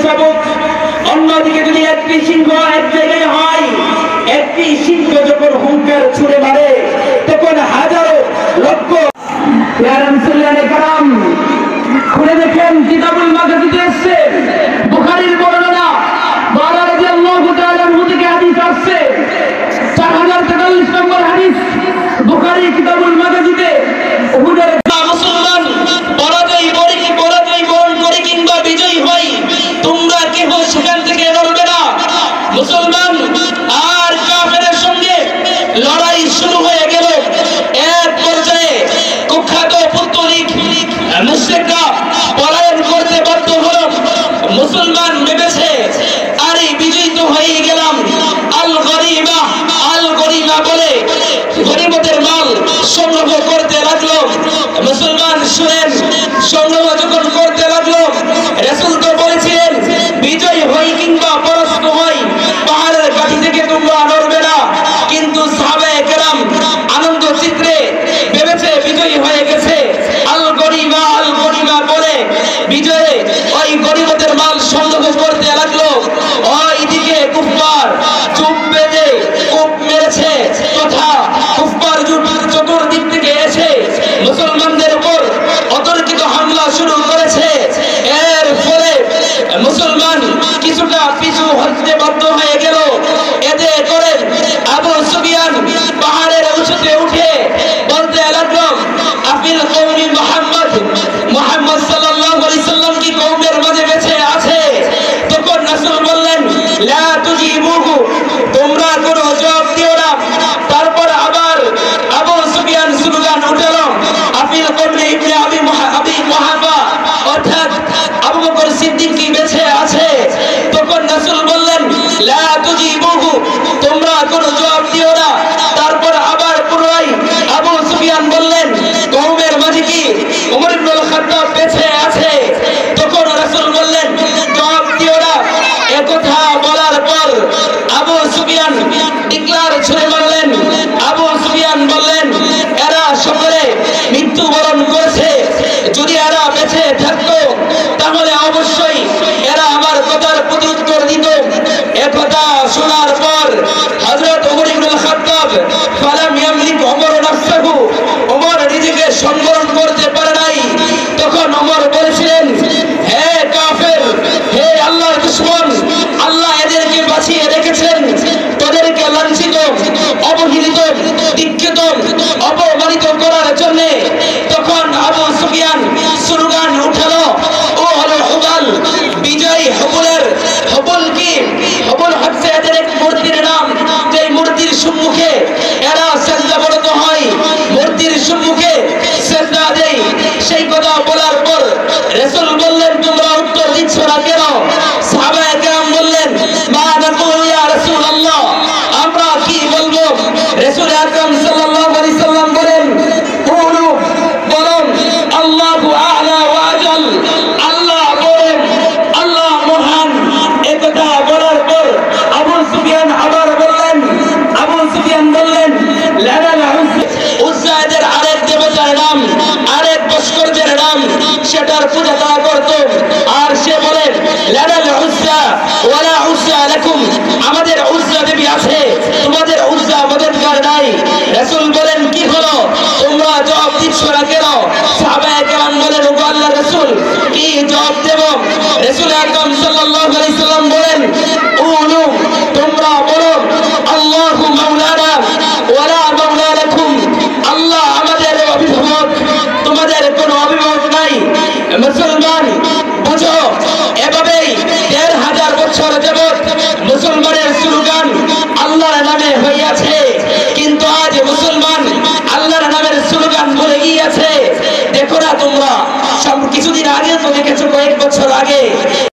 শাবক, অন্যদিকে যদি একটি সিংহ এক জায়গায় হয়, একটি সিংহ যখন হুঙ্কার ছুড়ে মারে তখন হাজারো লক্ষ। খুলে দেখেন কিতাবুল মাগাজিতে এসেছে, বুখারীর বর্ণনা, বারা রাদিয়াল্লাহু তাআলা আনহু থেকে হাদিস আসছে, 4043 নম্বর হাদিস, বুখারী কিতাবুল মাগাজিতে। উহুদের মুসলমান পরাজয় বরণ করে কিংবা বিজয়ী হই, তোমরা কেহ সেখান থেকে নড়বে না। মুসলমান আর কাফেরের সঙ্গে লড়াই শুরু হয়ে গেল। এক পর্যায়ে কুখ্যাত পুত্তলিক মুশরিকরা পলায়ন করতে বাধ্য হলো। মুসলমান ভেবেছে আরে বিজয়ী তো হয়ে গেলাম, আল গরিমা বলে গরিবদের মাল সংগ্রহ করতে লাগলো। মুসলমান শুনেন, সংগ্রহ যখন করতে লাগলো, রাসূল তো বলেছিলেন বিজয় হই কিংবা পরাস্ত হই পাহাড়ের কাঠি থেকে তোমরা নড়বে না। কিন্তু সাহাবায়ে কেরাম আনন্দ চিত্রে ভেবেছে বিজয়ী হয়ে গেছে, আল গরিমা বলে বিজয়ে ওই গরিবদের মাল সংগ্রহ করতে লাগলো। ওইদিকে কুফফার চুপ বেঁধে কূপ মেরেছে তথা কুফফার চতুর্দিক থেকে এসে মুসলমানদের উপর অতর্কিত হামলা শুরু করেছে। এর ফলে মুসলমান কিছুটা পিছু হটতে বাধ্য হয়ে গেল। এতে করে আবু সুফিয়ান পাহাড়ের উঁচুতে উঠে বলতে লাগলো, আফিল কওমি মুহাম্মদ সাল্লাল্লাহু আলাইহি সাল্লাম কি কওমের মাঝে বেঁচে আছে? তখন রাসূল বললেন, লা তুজিবুহু, তোমরা কোনো জবাব দিও না। তারপর আবার আবু সুফিয়ান স্লোগান উঠালো, আফিল কওমি ইবনে আবি কুহাফা, অর্থাৎ আবু বকর সিদ্দিক কি বেঁচে আছে? তখন রাসূল বললেন, লা তুজিবুহু, তোমরা কোনো জবাব দিও না। তারপর আবার পুনরায় আবু সুফিয়ান বললেন, কওমের মাঝে কি ওমর ইবনুল খাত্তাব বেঁচে আছে? তখন রাসূল বললেন, জবাব দিও না। একথা বলার পর আবু সুফিয়ান ডিক্লার ছুড়ে মারলেন। আবু সুফিয়ান বললেন, এরা সকলে মৃত্যুবরণ করেছে, যদি এরা বেঁচে থাকতো তাহলে অবশ্যই এরা আমার কথার প্রত্যুত্তর দিত। একথা শোনার পর হযরত ওমর ইবনুল খাত্তাব ফালাম ইয়ামলিক ওমর নাফসাহু, ওমর নিজেকে সংবরণ করতে পারে নাই। তখন ওমর বলেছিলেন, হে কাফের, হে আল্লাহর দুশমন, আল্লাহ এদেরকে বাঁচিয়ে রেখেছেন তোদেরকে লাঞ্ছিত, অবহেলিত, দীক্ষিত, অপমানিত করার জন্য। তখন আবু সুফিয়ান স্লোগান উঠালো, ও হলো হুবাল, বিজয় হুবলের। হুবল কি? হুবল হচ্ছে এদের এক মূর্তির নাম, যে মূর্তির সম্মুখে এরা সেজদাবরত হয়, মূর্তির সম্মুখে সেজদা দেয়। সেই কথা বলার পর রাসূল বললেন, তোমরা উত্তর দিচ্ছ না কেন? সাহাবায়ে কেরাম বললেন, মা নাকুলু ইয়া রাসূলুল্লাহ, আমরা কি বলবো? রাসূল আকরাম সাল্লাল্লাহু আলাইহি সাল্লাম বলেন, কুলু, বলুন, আল্লাহু আ'লা ওয়া আজাল, আল্লাহ বলেন, আল্লাহ মহান। একথা বলার পর আবু সুফিয়ান আবার বললেন, লানাল উজ্জা এদের আরেক দেবতার নাম, আরেক ভাস্কর্যের নাম, সেটার পূজা তারা করত। আর সে বলেন, লানাল উজ্জা ওয়ালা উজ্জা লাকুম, আমাদের উজ্জা দেবী আছে, তোমাদের উজ্জা মদদগার নাই। রাসূল বলেন, কি হলো, তোমরা জবাব দিচ্ছ না কেন? সাহাবায়ে কেরাম বলেন, ও আল্লাহর রাসূল, কি জবাব দেব? রাসূল আকরাম সাল্লাল্লাহু আলাইহি সাল্লাম বলেন, উলু, তোমরা বলো, আল্লাহু মাওলানা ওয়ালা মাওলা লাকুম, আল্লাহ আমাদের অভিভাবক, তোমাদের কোনো অভিভাবক নাই। মুসলমান বুঝো, এভাবেই ১,৫০০ বছর যাবত মুসলমানের স্লোগান আল্লাহর নামে হইয়াছে। কিন্তু আজ মুসলমান আল্লাহর নামের স্লোগান ভুলে গিয়েছে। দেখো না তোমরা, কিছুদিন আগে তো দেখেছো, কয়েক বছর আগে